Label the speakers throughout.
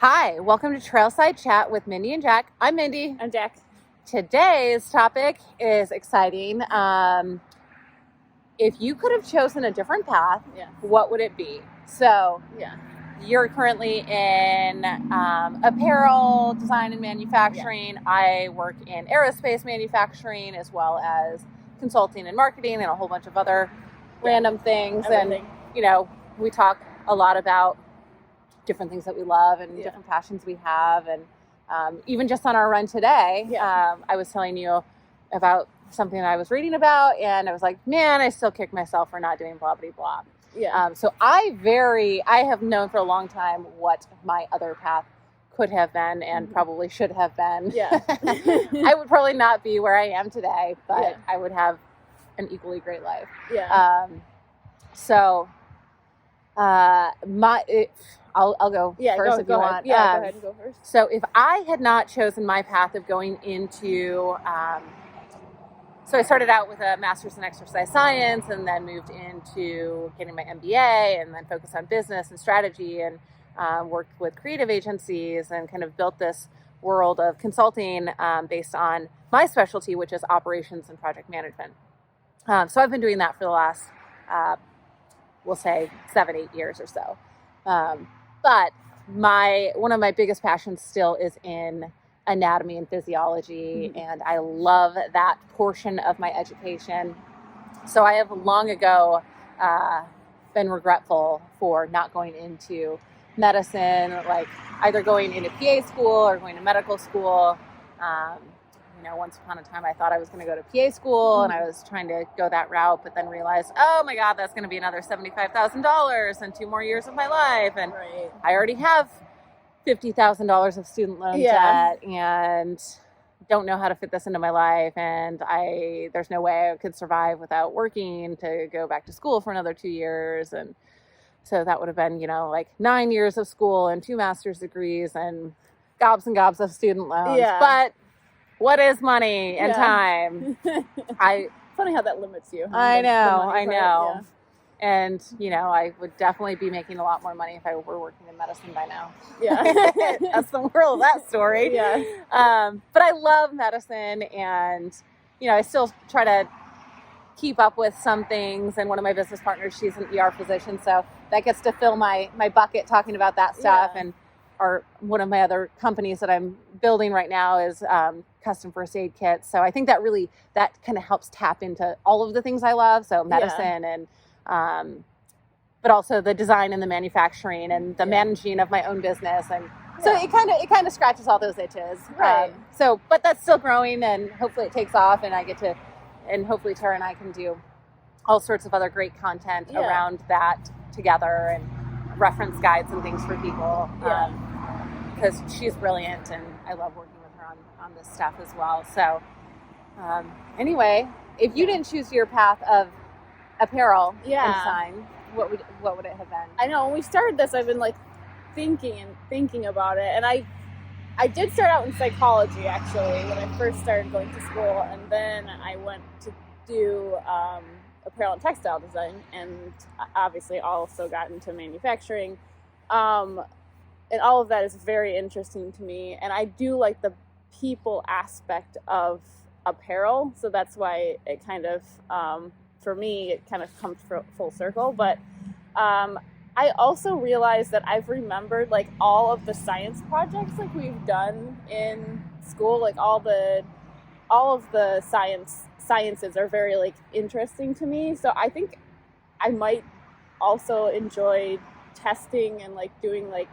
Speaker 1: Hi, welcome to Trailside Chat with Mindy and Jack. I'm Mindy.
Speaker 2: I'm Jack.
Speaker 1: Today's topic is exciting. If you could have chosen a different path, what would it be? So, you're currently in apparel design and manufacturing.
Speaker 2: Yeah.
Speaker 1: I work in aerospace manufacturing as well as consulting and marketing and a whole bunch of other random things.
Speaker 2: Everything.
Speaker 1: And, we talk a lot about different things that we love and different passions we have. And even just on our run today, I was telling you about something I was reading about, and I was like, man, I still kick myself for not doing blah, blah, blah.
Speaker 2: Yeah.
Speaker 1: So I have known for a long time what my other path could have been and probably should have been.
Speaker 2: Yeah.
Speaker 1: I would probably not be where I am today, but I would have an equally great life.
Speaker 2: Yeah.
Speaker 1: I'll go first if you want.
Speaker 2: Yeah, go ahead and go first.
Speaker 1: So if I had not chosen my path of going into, so I started out with a master's in exercise science and then moved into getting my MBA and then focused on business and strategy and worked with creative agencies and kind of built this world of consulting based on my specialty, which is operations and project management. So I've been doing that for the last, we'll say 7-8 years or so. But one of my biggest passions still is in anatomy and physiology, and I love that portion of my education. So I have long ago been regretful for not going into medicine, like either going into PA school or going to medical school. Once upon a time I thought I was going to go to PA school and I was trying to go that route, but then realized, oh my God, that's going to be another $75,000 and 2 more years of my life. And I already have $50,000 of student loan debt and don't know how to fit this into my life. And there's no way I could survive without working to go back to school for another 2 years. And so that would have been, like 9 years of school and 2 master's degrees and gobs of student loans.
Speaker 2: Yeah.
Speaker 1: But what is money and time?
Speaker 2: Funny how that limits you.
Speaker 1: I know. Yeah. And, I would definitely be making a lot more money if I were working in medicine by now.
Speaker 2: Yeah.
Speaker 1: That's the moral of that story.
Speaker 2: Yeah.
Speaker 1: But I love medicine and, I still try to keep up with some things. And one of my business partners, she's an ER physician. So that gets to fill my bucket talking about that stuff.
Speaker 2: Yeah.
Speaker 1: And one of my other companies that I'm building right now is custom first aid kits. So I think that kind of helps tap into all of the things I love. So medicine and, but also the design and the manufacturing and the managing of my own business. And so it kind of scratches all those itches.
Speaker 2: Right.
Speaker 1: But that's still growing and hopefully it takes off and and hopefully Tara and I can do all sorts of other great content around that together and reference guides and things for people. Because she's brilliant and I love working with her on this stuff as well. So anyway, if you didn't choose your path of apparel and design, what would it have been?
Speaker 2: I know when we started this, I've been like thinking about it, and I did start out in psychology actually when I first started going to school, and then I went to do apparel and textile design, and obviously also got into manufacturing. And all of that is very interesting to me. And I do like the people aspect of apparel. So that's why it kind of, for me, it kind of comes full circle. But I also realized that I've remembered like all of the science projects like we've done in school, like all of the sciences are very like interesting to me. So I think I might also enjoy testing and like doing like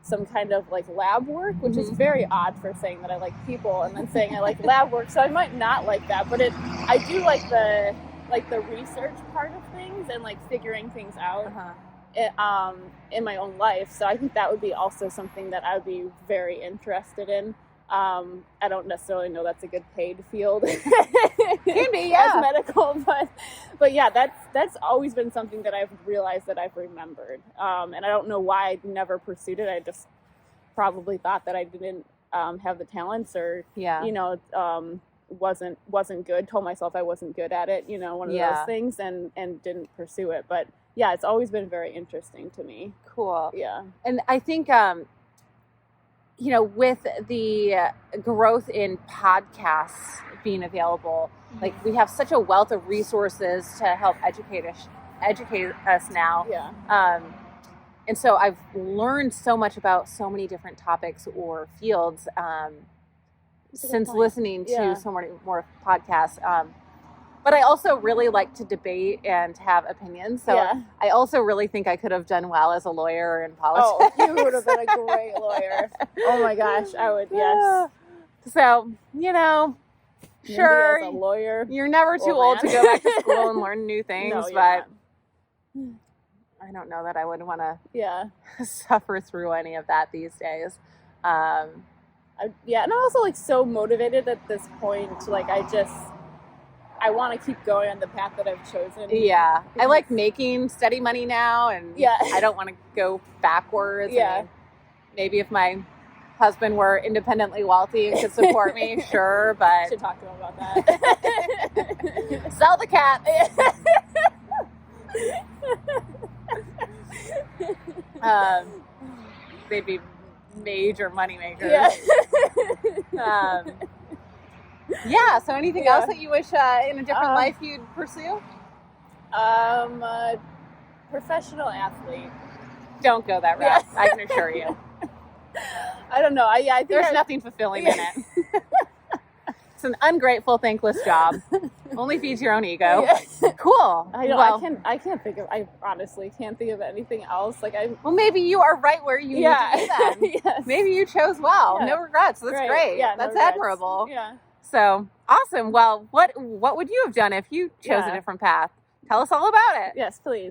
Speaker 2: some kind of like lab work, which is very odd for saying that I like people and then saying I like lab work. So I might not like that, but I do like the research part of things and like figuring things out in my own life. So I think that would be also something that I would be very interested in. I don't necessarily know that's a good paid field.
Speaker 1: Can be,
Speaker 2: as medical, but yeah, that's always been something that I've realized that I've remembered. And I don't know why I never pursued it. I just probably thought that I didn't have the talents or wasn't good. Told myself I wasn't good at it. One of those things, and didn't pursue it. But yeah, it's always been very interesting to me.
Speaker 1: Cool.
Speaker 2: Yeah.
Speaker 1: And I think you know, with the growth in podcasts being available, like we have such a wealth of resources to help educate us now.
Speaker 2: Yeah.
Speaker 1: And so I've learned so much about so many different topics or fields since listening to so many more podcasts. But I also really like to debate and have opinions. So I also really think I could have done well as a lawyer in politics.
Speaker 2: Oh, you would have been a great lawyer. Oh my gosh, I would, yes.
Speaker 1: So, you know, sure,
Speaker 2: as a lawyer,
Speaker 1: you're never too old to go back to school and learn new things,
Speaker 2: No, you're
Speaker 1: but
Speaker 2: not.
Speaker 1: I don't know that I would want to
Speaker 2: Yeah.
Speaker 1: suffer through any of that these days.
Speaker 2: And I'm also like so motivated at this point. Like I want to keep going on the path that I've chosen.
Speaker 1: Yeah. I like making steady money now, and I don't want to go backwards.
Speaker 2: Yeah.
Speaker 1: I mean, maybe if my husband were independently wealthy and could support me, sure, but
Speaker 2: should talk to him about that.
Speaker 1: Sell the cat. They'd be major money makers.
Speaker 2: Yeah.
Speaker 1: So anything else that you wish in a different life you'd pursue?
Speaker 2: Professional athlete.
Speaker 1: Don't go that route. I can assure you.
Speaker 2: I don't know. I think
Speaker 1: there's nothing fulfilling in it. It's an ungrateful, thankless job. Only feeds your own ego. Cool.
Speaker 2: I can't think of. I honestly can't think of anything else.
Speaker 1: Well, maybe you are right where you need to be then.
Speaker 2: Yes.
Speaker 1: Maybe you chose well.
Speaker 2: Yeah.
Speaker 1: No regrets. That's great.
Speaker 2: Yeah,
Speaker 1: that's
Speaker 2: no regrets.
Speaker 1: admirable.
Speaker 2: Yeah.
Speaker 1: So awesome. Well, what would you have done if you chose a different path? Tell us all about it.
Speaker 2: Yes, please.